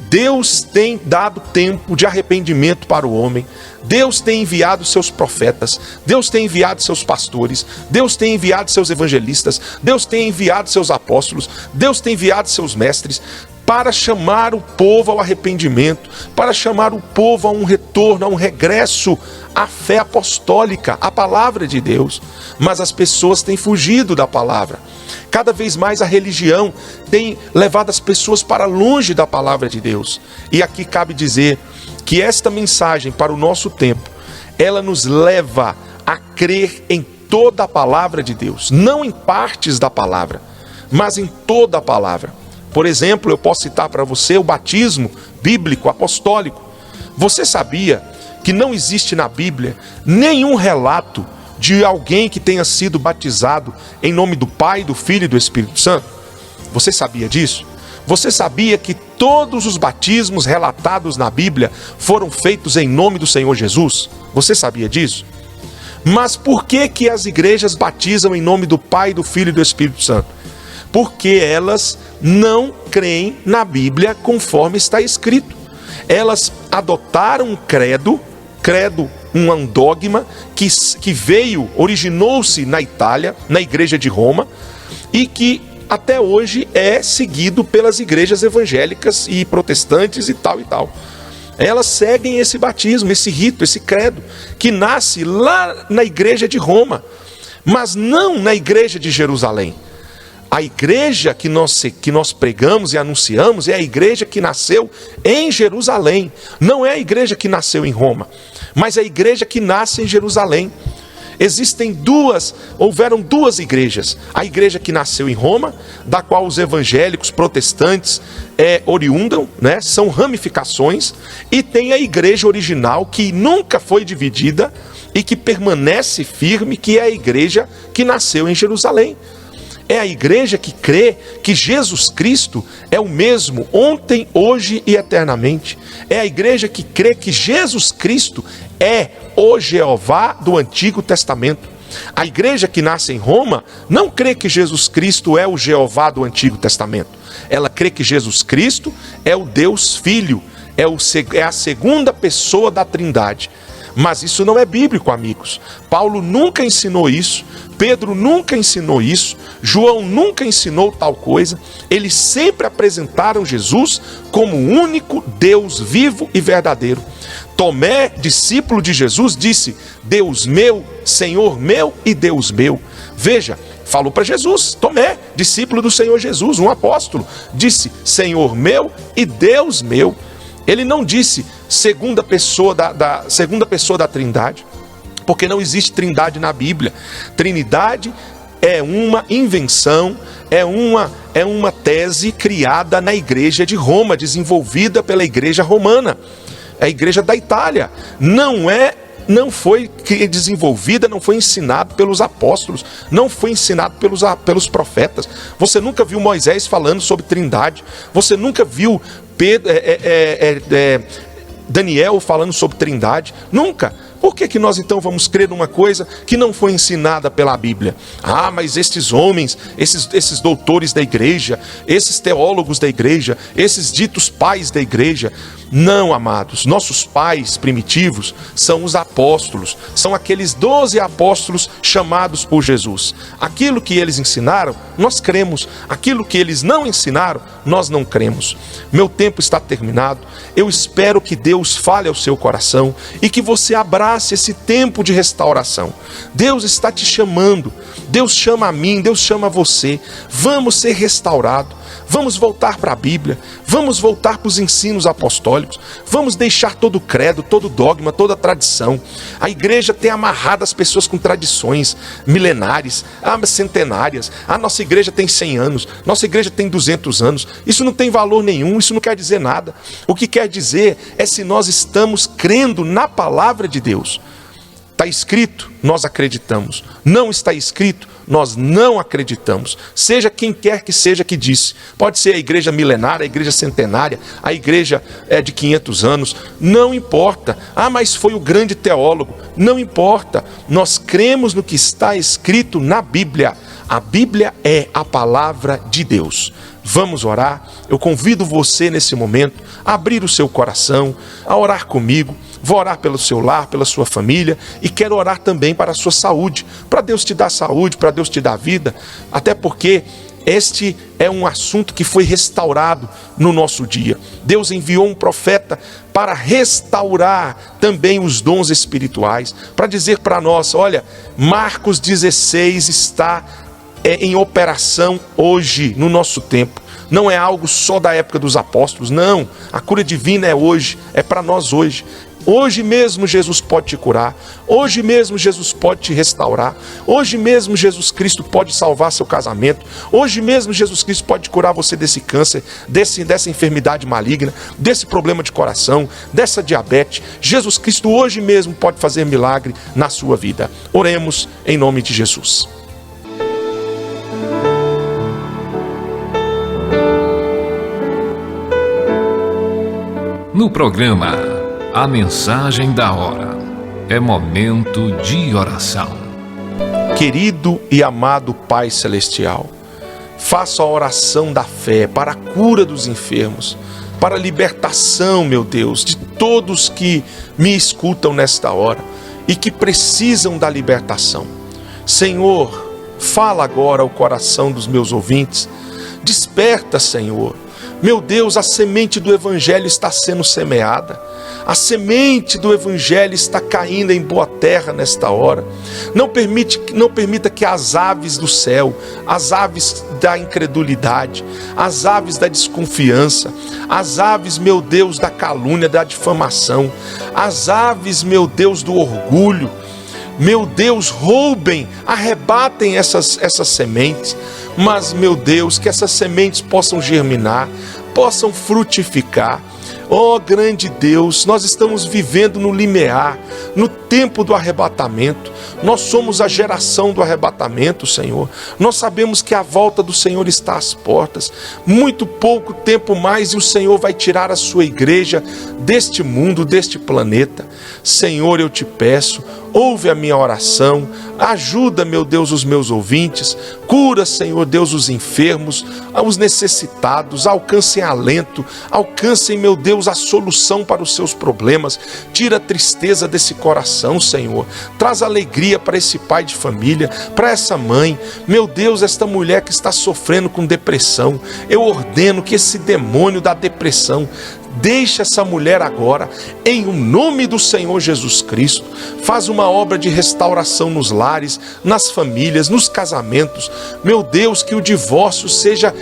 Deus tem dado tempo de arrependimento para o homem. Deus tem enviado seus profetas. Deus tem enviado seus pastores. Deus tem enviado seus evangelistas. Deus tem enviado seus apóstolos. Deus tem enviado seus mestres para chamar o povo ao arrependimento, para chamar o povo a um retorno, a um regresso à fé apostólica, à palavra de Deus. Mas as pessoas têm fugido da palavra. Cada vez mais a religião tem levado as pessoas para longe da palavra de Deus. E aqui cabe dizer que esta mensagem para o nosso tempo, ela nos leva a crer em toda a palavra de Deus. Não em partes da palavra, mas em toda a palavra. Por exemplo, eu posso citar para você o batismo bíblico apostólico. Você sabia que não existe na Bíblia nenhum relato de alguém que tenha sido batizado em nome do Pai, do Filho e do Espírito Santo? Você sabia disso? Você sabia que todos os batismos relatados na Bíblia foram feitos em nome do Senhor Jesus? Você sabia disso? Mas por que as igrejas batizam em nome do Pai, do Filho e do Espírito Santo? Porque elas não creem na Bíblia conforme está escrito. Elas adotaram um credo, um dogma que veio, originou-se na Itália, na igreja de Roma, e que até hoje é seguido pelas igrejas evangélicas e protestantes e tal e tal. Elas seguem esse batismo, esse rito, esse credo, que nasce lá na igreja de Roma, mas não na igreja de Jerusalém. A igreja que nós pregamos e anunciamos é a igreja que nasceu em Jerusalém. Não é a igreja que nasceu em Roma, mas é a igreja que nasce em Jerusalém. Houveram duas igrejas. A igreja que nasceu em Roma, da qual os evangélicos protestantes oriundam, né? São ramificações. E tem a igreja original, que nunca foi dividida e que permanece firme, que é a igreja que nasceu em Jerusalém. É a igreja que crê que Jesus Cristo é o mesmo ontem, hoje e eternamente. É a igreja que crê que Jesus Cristo é o Jeová do Antigo Testamento. A igreja que nasce em Roma não crê que Jesus Cristo é o Jeová do Antigo Testamento. Ela crê que Jesus Cristo é o Deus Filho, é a segunda pessoa da Trindade. Mas isso não é bíblico, amigos. Paulo nunca ensinou isso, Pedro nunca ensinou isso, João nunca ensinou tal coisa. Eles sempre apresentaram Jesus como o único Deus vivo e verdadeiro. Tomé, discípulo de Jesus, disse: Deus meu, Senhor meu e Deus meu. Veja, falou para Jesus. Tomé, discípulo do Senhor Jesus, um apóstolo, disse: Senhor meu e Deus meu. Ele não disse segunda pessoa da Trindade, porque não existe trindade na Bíblia. Trinidade é uma invenção, é uma tese criada na igreja de Roma, desenvolvida pela igreja romana, a igreja da Itália. Não foi desenvolvida, não foi ensinado pelos apóstolos, não foi ensinado pelos profetas. Você nunca viu Moisés falando sobre trindade, você nunca viu Daniel falando sobre trindade, nunca. Por que nós então vamos crer numa coisa que não foi ensinada pela Bíblia? Ah, mas estes homens, esses doutores da igreja, esses teólogos da igreja, esses ditos pais da igreja. Não, amados, nossos pais primitivos são os apóstolos, são aqueles 12 apóstolos chamados por Jesus. Aquilo que eles ensinaram, nós cremos. Aquilo que eles não ensinaram, nós não cremos. Meu tempo está terminado. Eu espero que Deus fale ao seu coração e que você abrace esse tempo de restauração. Deus está te chamando. Deus chama a mim, Deus chama a você. Vamos ser restaurados. Vamos voltar para a Bíblia, vamos voltar para os ensinos apostólicos, vamos deixar todo credo, todo dogma, toda tradição. A igreja tem amarrado as pessoas com tradições milenares, centenárias. A nossa igreja tem 100 anos, nossa igreja tem 200 anos. Isso não tem valor nenhum, isso não quer dizer nada. O que quer dizer é se nós estamos crendo na palavra de Deus. Está escrito, nós acreditamos. Não está escrito, nós não acreditamos. Seja quem quer que seja que disse. Pode ser a igreja milenária, a igreja centenária, a igreja de 500 anos. Não importa. Ah, mas foi o grande teólogo. Não importa. Nós cremos no que está escrito na Bíblia. A Bíblia é a palavra de Deus. Vamos orar. Eu convido você nesse momento a abrir o seu coração, a orar comigo. Vou orar pelo seu lar, pela sua família, e quero orar também para a sua saúde, para Deus te dar saúde, para Deus te dar vida, até porque este é um assunto que foi restaurado no nosso dia. Deus enviou um profeta para restaurar também os dons espirituais, para dizer para nós: olha, Marcos 16 está em operação hoje, no nosso tempo. Não é algo só da época dos apóstolos, não. A cura divina é hoje, é para nós hoje. Hoje mesmo Jesus pode te curar. Hoje mesmo Jesus pode te restaurar. Hoje mesmo Jesus Cristo pode salvar seu casamento. Hoje mesmo Jesus Cristo pode curar você desse câncer, dessa enfermidade maligna, desse problema de coração, dessa diabetes. Jesus Cristo hoje mesmo pode fazer milagre na sua vida. Oremos em nome de Jesus. No programa A Mensagem da Hora, é momento de oração. Querido e amado Pai Celestial, faço a oração da fé para a cura dos enfermos, para a libertação, meu Deus, de todos que me escutam nesta hora e que precisam da libertação. Senhor, fala agora ao coração dos meus ouvintes. Desperta, Senhor. Meu Deus, a semente do Evangelho está sendo semeada. A semente do Evangelho está caindo em boa terra nesta hora. Não permita que as aves do céu, as aves da incredulidade, as aves da desconfiança, as aves, meu Deus, da calúnia, da difamação, as aves, meu Deus, do orgulho, meu Deus, roubem, arrebatem essas sementes. Mas, meu Deus, que essas sementes possam germinar, possam frutificar. Ó grande Deus, nós estamos vivendo no limiar, no tempo do arrebatamento. Nós somos a geração do arrebatamento, Senhor. Nós sabemos que a volta do Senhor está às portas. Muito pouco tempo mais e o Senhor vai tirar a sua igreja deste mundo, deste planeta. Senhor, eu te peço, ouve a minha oração, ajuda, meu Deus, os meus ouvintes, cura, Senhor Deus, os enfermos, os necessitados, alcancem alento, alcancem, meu Deus, a solução para os seus problemas, tira a tristeza desse coração, Senhor, traz alegria para esse pai de família, para essa mãe, meu Deus, esta mulher que está sofrendo com depressão, eu ordeno que esse demônio da depressão Deixa essa mulher agora, em nome do Senhor Jesus Cristo. Faz uma obra de restauração nos lares, nas famílias, nos casamentos. Meu Deus, que o divórcio seja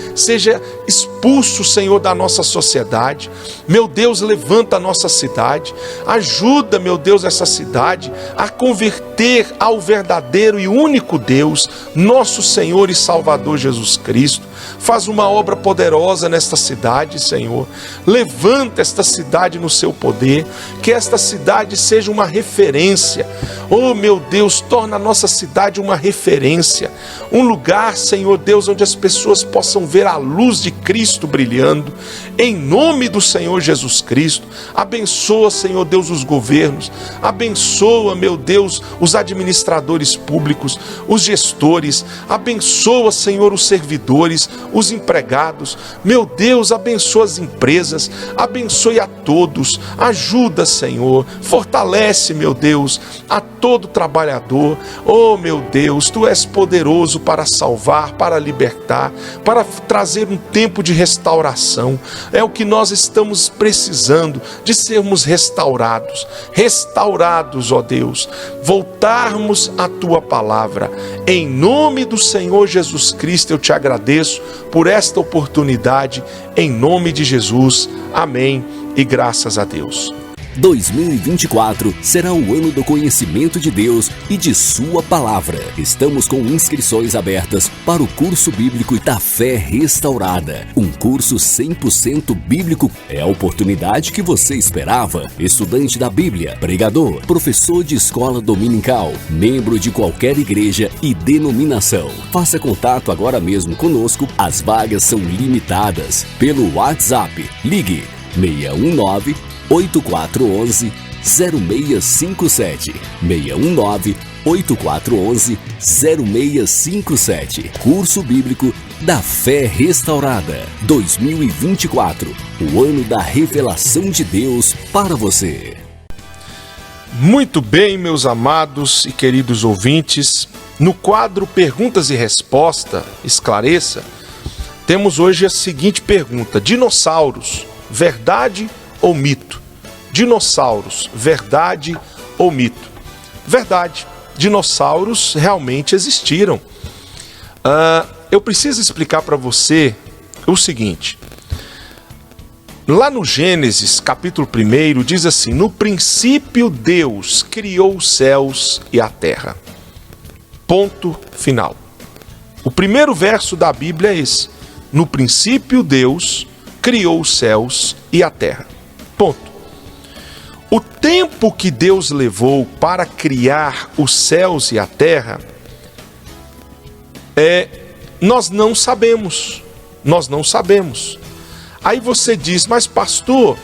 expulso, Senhor, da nossa sociedade. Meu Deus, levanta a nossa cidade. Ajuda, meu Deus, essa cidade a converter ao verdadeiro e único Deus, nosso Senhor e Salvador Jesus Cristo. Faz uma obra poderosa nesta cidade, Senhor. Levanta esta cidade no seu poder. Que esta cidade seja uma referência. Oh, meu Deus, torna a nossa cidade uma referência. Um lugar, Senhor Deus, onde as pessoas possam ver a luz de Cristo brilhando. Em nome do Senhor Jesus Cristo. Abençoa, Senhor Deus, os governos. Abençoa, meu Deus, os administradores públicos, os gestores. Abençoa, Senhor, os servidores, os empregados. Meu Deus, abençoa as empresas, abençoe a todos. Ajuda, Senhor, fortalece, meu Deus, a todo trabalhador. Oh, meu Deus, Tu és poderoso para salvar, para libertar, para trazer um tempo de restauração. É o que nós estamos precisando, de sermos restaurados, ó Deus, voltarmos à Tua palavra. Em nome do Senhor Jesus Cristo, eu Te agradeço por esta oportunidade, em nome de Jesus. Amém e graças a Deus. 2024 será o ano do conhecimento de Deus e de Sua Palavra. Estamos com inscrições abertas para o curso bíblico da Fé Restaurada. Um curso 100% bíblico. É a oportunidade que você esperava. Estudante da Bíblia, pregador, professor de escola dominical, membro de qualquer igreja e denominação. Faça contato agora mesmo conosco. As vagas são limitadas. Pelo WhatsApp, ligue 619-8411-0657. 619-8411-0657. Curso Bíblico da Fé Restaurada 2024. O ano da revelação de Deus para você. Muito bem, meus amados e queridos ouvintes. No quadro Perguntas e Resposta, Esclareça, temos hoje a seguinte pergunta: dinossauros, verdade ou mito? Dinossauros, verdade ou mito? Verdade. Dinossauros realmente existiram. Eu preciso explicar para você o seguinte. Lá no Gênesis, capítulo 1, diz assim: no princípio Deus criou os céus e a terra. Ponto final. O primeiro verso da Bíblia é esse: no princípio Deus criou os céus e a terra. Ponto. O tempo que Deus levou para criar os céus e a terra, nós não sabemos. Nós não sabemos. Aí você diz: mas pastor,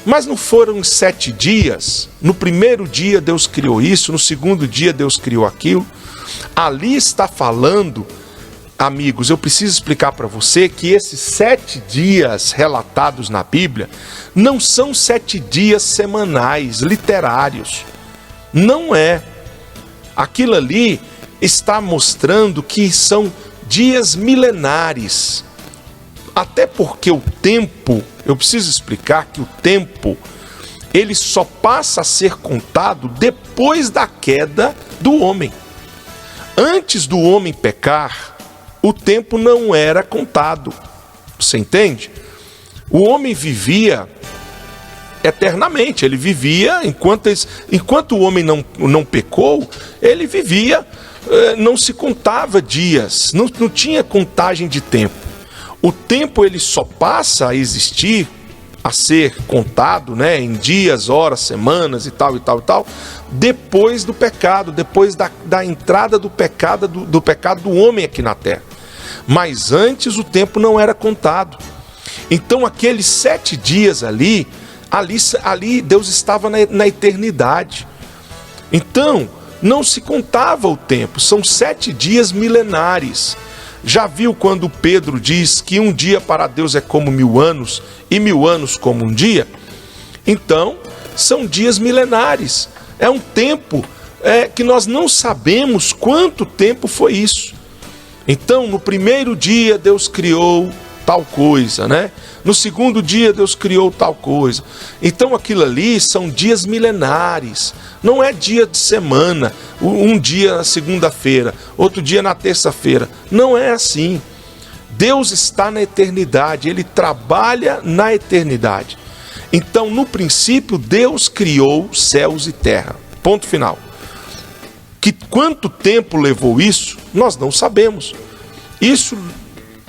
mas não foram 7 dias? No primeiro dia Deus criou isso, no segundo dia Deus criou aquilo. Ali está falando, amigos, eu preciso explicar para você que esses 7 dias relatados na Bíblia não são 7 dias semanais, literários. Não é. Aquilo ali está mostrando que são dias milenares. Até porque o tempo, eu preciso explicar que o tempo, ele só passa a ser contado depois da queda do homem. Antes do homem pecar, o tempo não era contado. Você entende? O homem vivia eternamente. Ele vivia, enquanto o homem não pecou, ele vivia, não se contava dias, não tinha contagem de tempo. O tempo ele só passa a existir, a ser contado, né, em dias, horas, semanas e tal, depois do pecado, depois da entrada do pecado do homem aqui na terra. Mas antes o tempo não era contado. Então aqueles 7 dias ali Deus estava na eternidade. Então não se contava o tempo, são 7 dias milenares. Já viu quando Pedro diz que um dia para Deus é como 1000 anos e 1000 anos como um dia? Então são dias milenares. É um tempo que nós não sabemos quanto tempo foi isso. Então, no primeiro dia Deus criou tal coisa, né? No segundo dia Deus criou tal coisa. Então aquilo ali são dias milenares. Não é dia de semana, um dia na segunda-feira, outro dia na terça-feira. Não é assim. Deus está na eternidade, Ele trabalha na eternidade. Então, no princípio, Deus criou céus e terra. Ponto final. Quanto tempo levou isso, nós não sabemos. Isso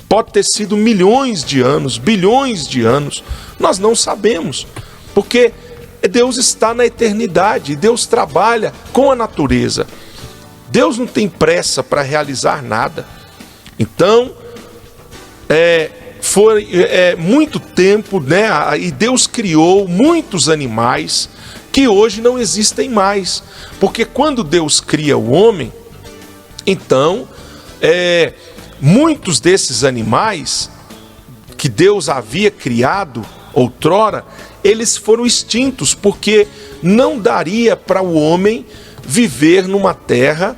pode ter sido milhões de anos, bilhões de anos, nós não sabemos. Porque Deus está na eternidade, Deus trabalha com a natureza. Deus não tem pressa para realizar nada. Então, foi muito tempo, né? E Deus criou muitos animais que hoje não existem mais. Porque quando Deus cria o homem, então, muitos desses animais que Deus havia criado outrora, eles foram extintos, porque não daria para o homem viver numa terra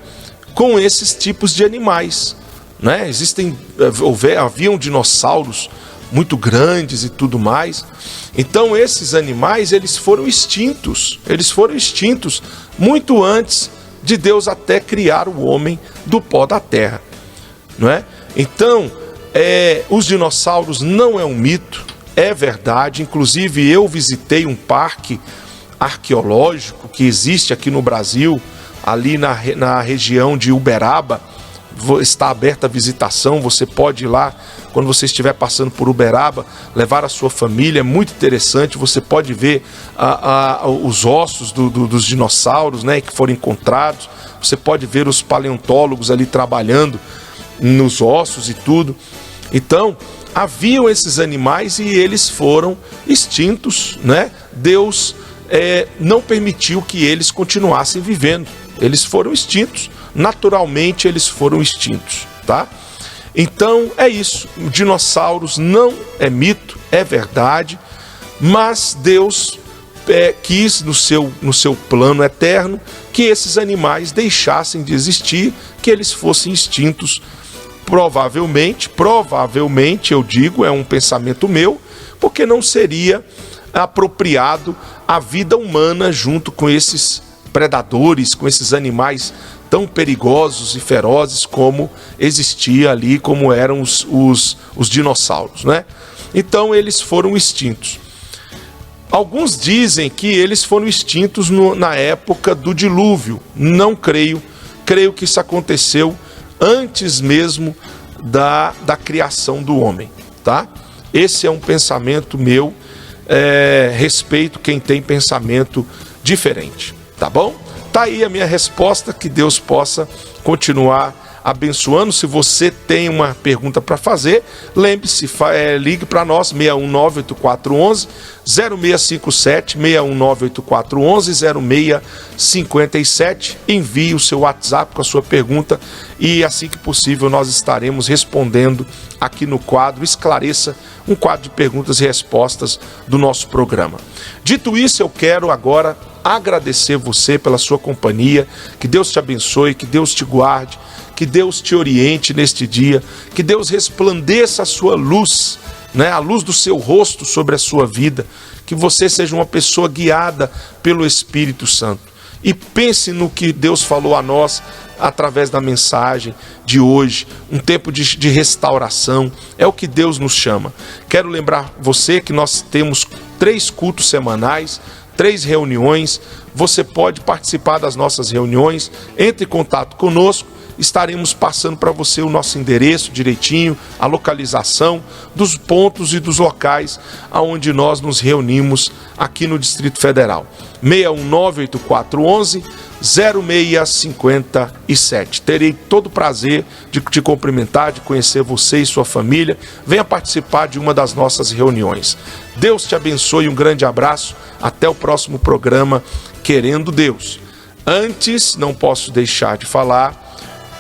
com esses tipos de animais, né? Haviam dinossauros muito grandes e tudo mais. Então esses animais, eles foram extintos muito antes de Deus até criar o homem do pó da terra, não é? Então, os dinossauros não é um mito, é verdade. Inclusive eu visitei um parque arqueológico que existe aqui no Brasil, ali na região de Uberaba. Está aberta a visitação, você pode ir lá quando você estiver passando por Uberaba, levar a sua família, é muito interessante. Você pode ver os ossos dos dinossauros, né, que foram encontrados. Você pode ver os paleontólogos ali trabalhando nos ossos e tudo. Então, haviam esses animais e eles foram extintos, né? Deus não permitiu que eles continuassem vivendo. Eles foram extintos, naturalmente eles foram extintos, tá? Então é isso, dinossauros não é mito, é verdade, mas Deus quis no seu plano eterno que esses animais deixassem de existir, que eles fossem extintos. Provavelmente eu digo, é um pensamento meu, porque não seria apropriado a vida humana junto com esses predadores, com esses animais tão perigosos e ferozes como existia ali, como eram os dinossauros, né? Então eles foram extintos. Alguns dizem que eles foram extintos na época do dilúvio. Não creio. Creio que isso aconteceu antes mesmo da criação do homem, tá? Esse é um pensamento meu. Respeito quem tem pensamento diferente, tá bom? Tá aí a minha resposta, que Deus possa continuar abençoando. Se você tem uma pergunta para fazer, lembre-se, ligue para nós, 619-8411-0657, 619-8411-0657, envie o seu WhatsApp com a sua pergunta e assim que possível nós estaremos respondendo aqui no quadro Esclareça, um quadro de perguntas e respostas do nosso programa. Dito isso, eu quero agora agradecer você pela sua companhia, que Deus te abençoe, que Deus te guarde, que Deus te oriente neste dia, que Deus resplandeça a sua luz, né, a luz do seu rosto sobre a sua vida, que você seja uma pessoa guiada pelo Espírito Santo. E pense no que Deus falou a nós através da mensagem de hoje, um tempo de restauração, é o que Deus nos chama. Quero lembrar você que nós temos 3 cultos semanais, 3 reuniões. Você pode participar das nossas reuniões, entre em contato conosco, estaremos passando para você o nosso endereço direitinho, a localização dos pontos e dos locais aonde nós nos reunimos aqui no Distrito Federal. 619-8411-0657. Terei todo o prazer de te cumprimentar, de conhecer você e sua família. Venha participar de uma das nossas reuniões. Deus te abençoe, um grande abraço. Até o próximo programa, querendo Deus. Antes, não posso deixar de falar,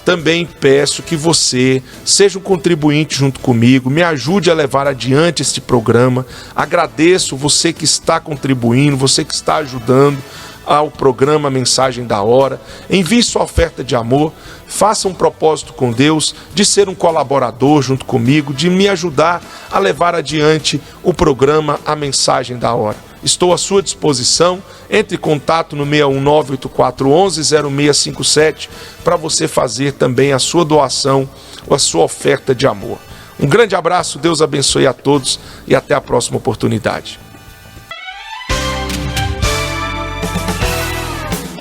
também peço que você seja um contribuinte junto comigo, me ajude a levar adiante este programa. Agradeço você que está contribuindo, você que está ajudando ao programa Mensagem da Hora. Envie sua oferta de amor, faça um propósito com Deus de ser um colaborador junto comigo, de me ajudar a levar adiante o programa A Mensagem da Hora. Estou à sua disposição. Entre em contato no 619-8411-0657 para você fazer também a sua doação ou a sua oferta de amor. Um grande abraço, Deus abençoe a todos e até a próxima oportunidade.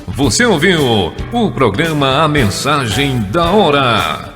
Você ouviu o programa A Mensagem da Hora.